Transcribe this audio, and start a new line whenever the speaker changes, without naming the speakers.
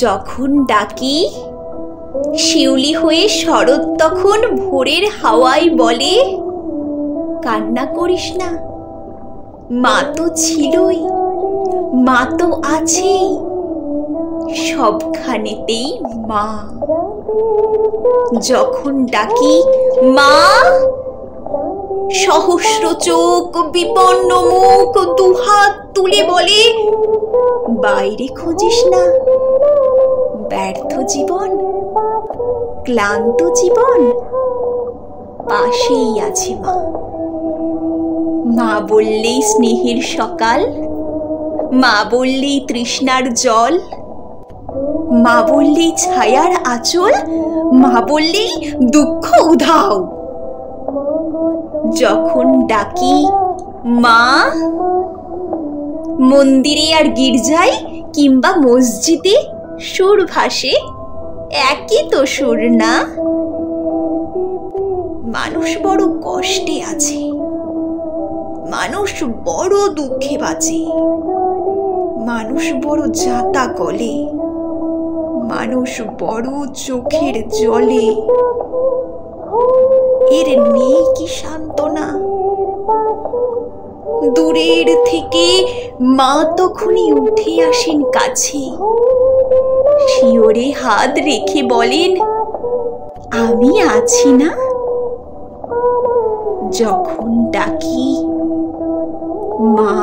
যখন ডাকি শিউলি হয়ে শরৎ তখন ভোরের হাওয়ায় বলে, কান্না করিস না, মা তো ছিলই, মা তো আছেই, সবখানেতেই মা। যখন ডাকি মা, সহস্র চোখ বিপন্ন মুখ দুহাত তুলে বলে, বাইরে খুঁজিস না, ব্যর্থ জীবন, ক্লান্ত জীবন, পাশেই আছে মা। মা বললেই স্নেহের সকাল, মা বললেই তৃষ্ণার জল, মা বললেই ছায়ার আঁচল, মা বললেই দুঃখ উধাও। যখন ডাকি মা, মন্দিরে আর গির্জায় কিংবা মসজিদে সুর ভাসে, একই তো সুর না? মানুষ বড় কষ্টে আছে, মানুষ বড় দুঃখে বাঁচে, মানুষ বড় যাতা গলে, মানুষ বড় চোখের জলে। এর নেই কি সান্ত্বনা? দূরের থেকে মা তখনই উঠে আসেন কাছে, শিওরে হাত রেখে বলেন, আমি আছি না? যখন ডাকি মা।